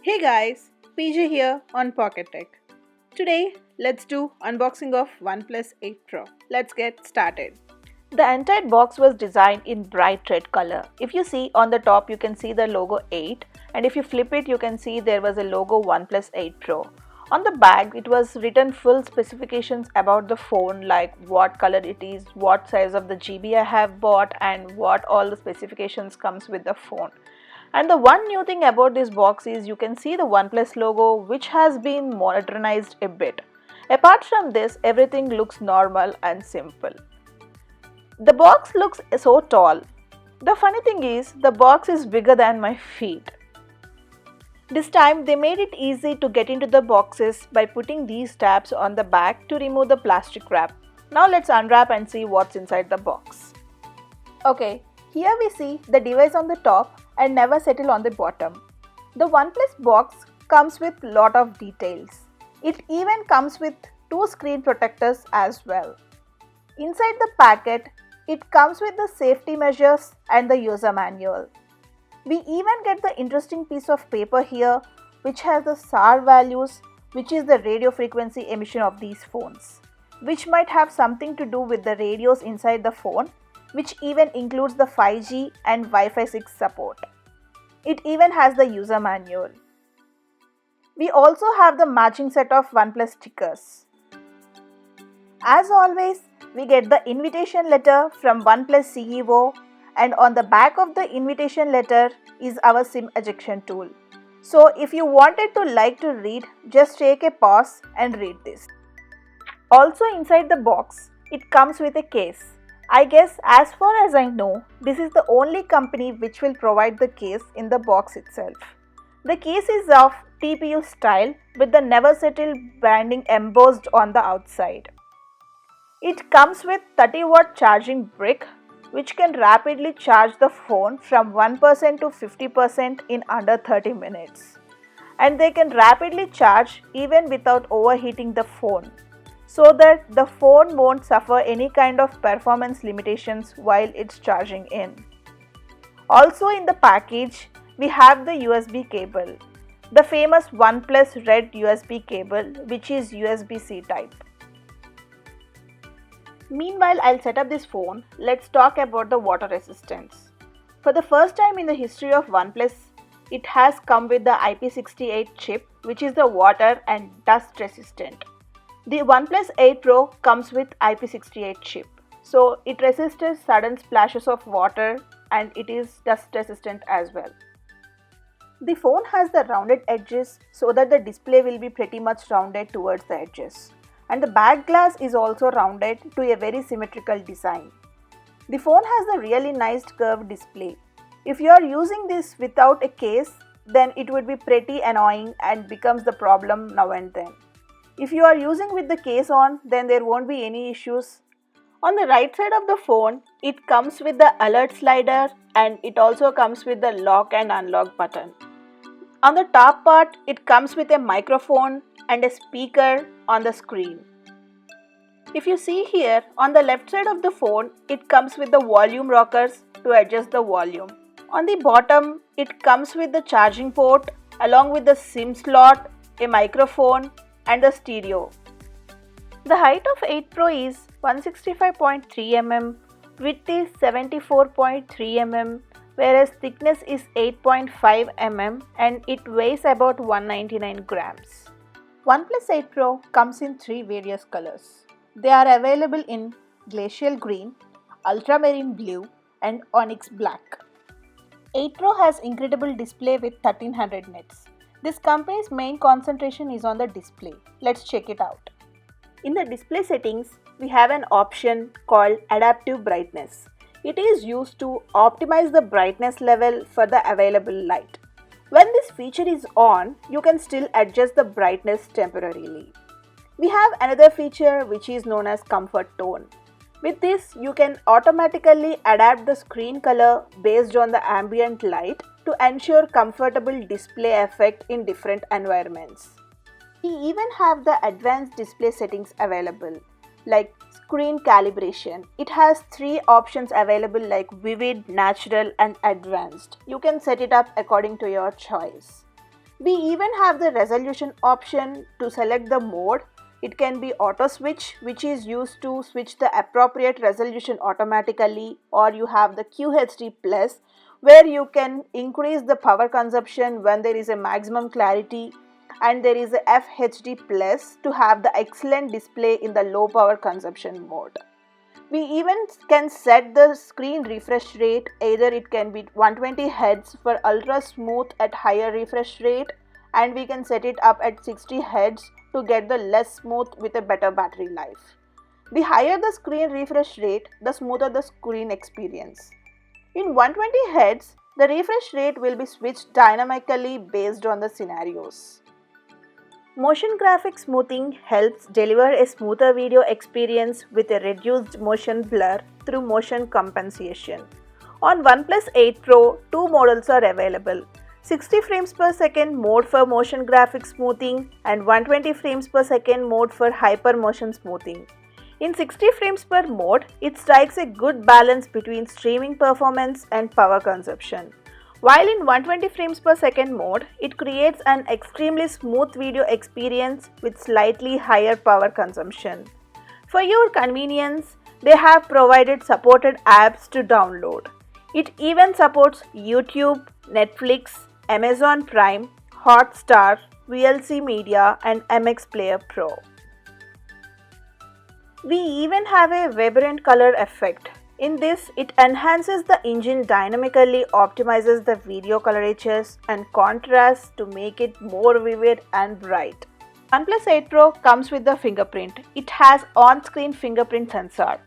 Hey guys, PJ here on Pocket Tech. Today, let's do unboxing of OnePlus 8 Pro. Let's get started. The entire box was designed in bright red color. If you see on the top, you can see the logo 8, and if you flip it, you can see there was a logo OnePlus 8 Pro. On the back, it was written full specifications about the phone, like what color it is, what size of the GB I have bought, and what all the specifications comes with the phone. And the one new thing about this box is you can see the OnePlus logo, which has been modernized a bit. Apart from this, everything looks normal and simple. The box looks so tall. The funny thing is, the box is bigger than my feet. This time they made it easy to get into the boxes by putting these tabs on the back to remove the plastic wrap. Now let's unwrap and see what's inside the box. Okay, here we see the device on the top and never settle on the bottom. The OnePlus box comes with lot of details. It even comes with two screen protectors as well. Inside the packet, it comes with the safety measures and the user manual. We even get the interesting piece of paper here which has the SAR values, which is the radio frequency emission of these phones, which might have something to do with the radios inside the phone, which even includes the 5G and Wi-Fi 6 support. It even has the user manual. We also have the matching set of OnePlus stickers. As always, we get the invitation letter from OnePlus CEO, and on the back of the invitation letter is our SIM ejection tool. So if you wanted to read, just take a pause and read this. Also inside the box, it comes with a case. I guess as far as I know, this is the only company which will provide the case in the box itself. The case is of TPU style with the never settle branding embossed on the outside. It comes with 30-watt charging brick, which can rapidly charge the phone from 1% to 50% in under 30 minutes. And they can rapidly charge even without overheating the phone, so that the phone won't suffer any kind of performance limitations while it's charging in. Also in the package, we have the USB cable, the famous OnePlus Red USB cable, which is USB-C type. Meanwhile, I'll set up this phone. Let's talk about the water resistance. For the first time in the history of OnePlus, it has come with the IP68 chip, which is the water and dust resistant. The OnePlus 8 Pro comes with IP68 chip, so it resists sudden splashes of water and it is dust resistant as well. The phone has the rounded edges so that the display will be pretty much rounded towards the edges. And the back glass is also rounded to a very symmetrical design. The phone has a really nice curved display. If you are using this without a case, then it would be pretty annoying and becomes the problem now and then. If you are using with the case on, then there won't be any issues. On the right side of the phone, it comes with the alert slider and it also comes with the lock and unlock button. On the top part, it comes with a microphone and a speaker on the screen. If you see here, on the left side of the phone, it comes with the volume rockers to adjust the volume. On the bottom, it comes with the charging port along with the SIM slot, a microphone and the stereo. The height of 8 Pro is 165.3 mm, width is 74.3 mm, whereas thickness is 8.5 mm and it weighs about 199 grams. OnePlus 8 Pro comes in three various colors. They are available in glacial green, ultramarine blue and onyx black. 8 Pro has incredible display with 1300 nits. This company's main concentration is on the display. Let's check it out. In the display settings, we have an option called adaptive brightness. It is used to optimize the brightness level for the available light. When this feature is on, you can still adjust the brightness temporarily. We have another feature which is known as comfort tone. With this, you can automatically adapt the screen color based on the ambient light to ensure comfortable display effect in different environments. We even have the advanced display settings available, like screen calibration. It has three options available like vivid, natural and advanced. You can set it up according to your choice. We even have the resolution option to select the mode. It can be auto switch, which is used to switch the appropriate resolution automatically, or you have the QHD plus where you can increase the power consumption when there is a maximum clarity, and there is a FHD plus to have the excellent display in the low power consumption mode. We even can set the screen refresh rate, either it can be 120 Hz for ultra smooth at higher refresh rate, and we can set it up at 60 Hz to get the less smooth with a better battery life. The higher the screen refresh rate, the smoother the screen experience. In 120 Hz, the refresh rate will be switched dynamically based on the scenarios. Motion graphic smoothing helps deliver a smoother video experience with a reduced motion blur through motion compensation. On OnePlus 8 Pro, two models are available: 60 frames per second mode for motion graphic smoothing and 120 frames per second mode for hyper motion smoothing. In 60 frames per mode, it strikes a good balance between streaming performance and power consumption. While in 120 frames per second mode, it creates an extremely smooth video experience with slightly higher power consumption. For your convenience, they have provided supported apps to download. It even supports YouTube, Netflix, Amazon Prime, Hotstar, VLC Media, and MX Player Pro. We even have a vibrant color effect. In this, it enhances the engine dynamically, optimizes the video colorations and contrast to make it more vivid and bright. OnePlus 8 Pro comes with the fingerprint. It has on-screen fingerprint sensor.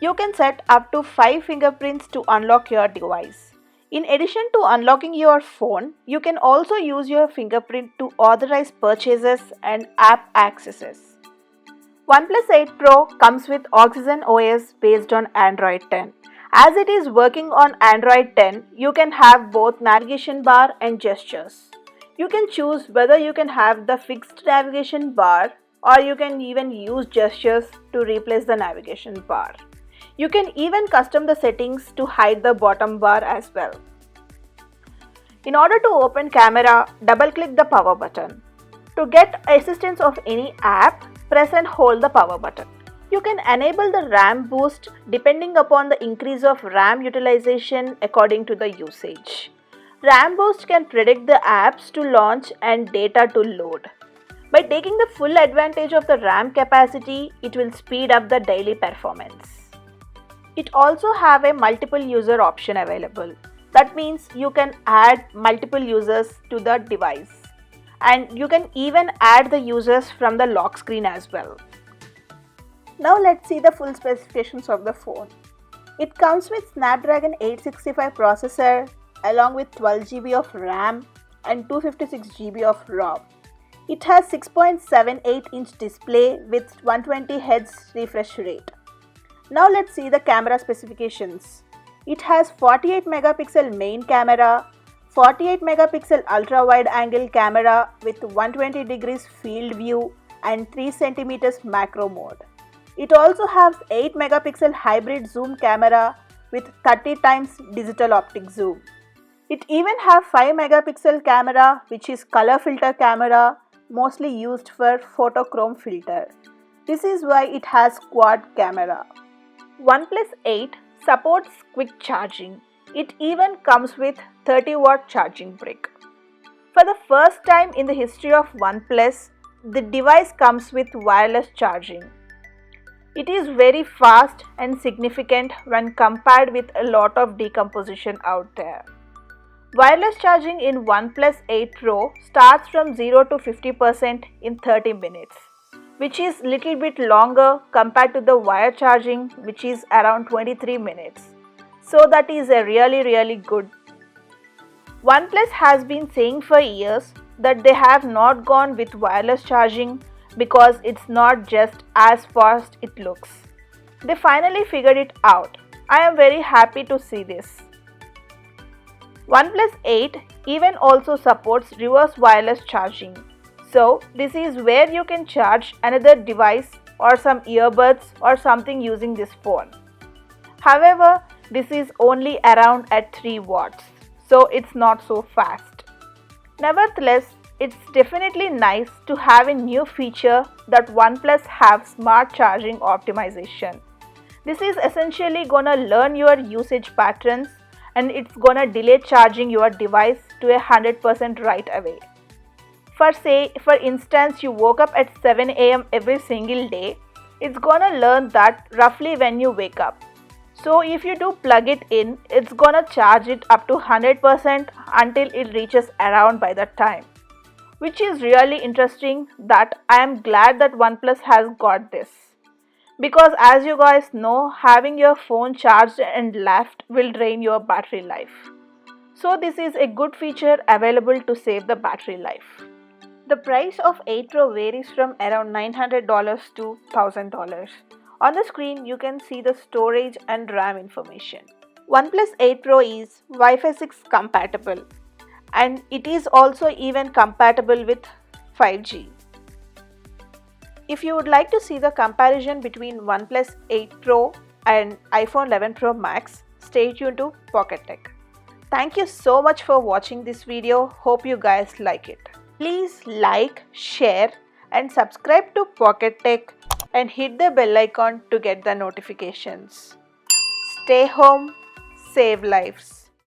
You can set up to 5 fingerprints to unlock your device. In addition to unlocking your phone, you can also use your fingerprint to authorize purchases and app accesses. OnePlus 8 Pro comes with Oxygen OS based on Android 10. As it is working on Android 10, you can have both navigation bar and gestures. You can choose whether you can have the fixed navigation bar, or you can even use gestures to replace the navigation bar. You can even custom the settings to hide the bottom bar as well. In order to open camera, double-click the power button. To get assistance of any app, press and hold the power button. You can enable the RAM boost depending upon the increase of RAM utilization according to the usage. RAM boost can predict the apps to launch and data to load. By taking the full advantage of the RAM capacity, it will speed up the daily performance. It also have a multiple user option available. That means you can add multiple users to the device. And you can even add the users from the lock screen as well. Now let's see the full specifications of the phone. It comes with Snapdragon 865 processor along with 12 GB of RAM and 256 GB of ROM. It has 6.78-inch display with 120 Hz refresh rate. Now let's see the camera specifications. It has 48 megapixel main camera, 48 megapixel ultra wide angle camera with 120 degrees field view and 3 cm macro mode. It also has 8 megapixel hybrid zoom camera with 30 times digital optic zoom. It even has 5 megapixel camera, which is color filter camera, mostly used for photochrome filter. This is why it has quad camera. OnePlus 8 supports quick charging. It even comes with 30-watt charging brick. For the first time in the history of OnePlus, the device comes with wireless charging. It is very fast and significant when compared with a lot of decomposition out there. Wireless charging in OnePlus 8 Pro starts from 0 to 50% in 30 minutes, which is little bit longer compared to the wire charging, which is around 23 minutes. So that is a really good. OnePlus has been saying for years that they have not gone with wireless charging because it's not just as fast it looks. They finally figured it out. I am very happy to see this. OnePlus 8 even also supports reverse wireless charging. So this is where you can charge another device or some earbuds or something using this phone. However, this is only around at 3 watts, so it's not so fast. Nevertheless, It's definitely nice to have a new feature that OnePlus have smart charging optimization. This is essentially gonna learn your usage patterns and it's gonna delay charging your device to 100% right away. For instance, you woke up at 7 a.m. every single day, it's gonna learn that roughly when you wake up. So if you do plug it in, it's gonna charge it up to 100% until it reaches around by that time. Which is really interesting that I am glad that OnePlus has got this. Because as you guys know, having your phone charged and left will drain your battery life. So this is a good feature available to save the battery life. The price of 8 Pro varies from around $900 to $1000. On the screen you can see the storage and RAM information. OnePlus 8 Pro is Wi-Fi 6 compatible and it is also even compatible with 5G. If you would like to see the comparison between OnePlus 8 Pro and iPhone 11 Pro Max, stay tuned to Pocket Tech. Thank you so much for watching this video. Hope you guys like it. Please like, share and subscribe to Pocket Tech and hit the bell icon to get the notifications. Stay home, save lives.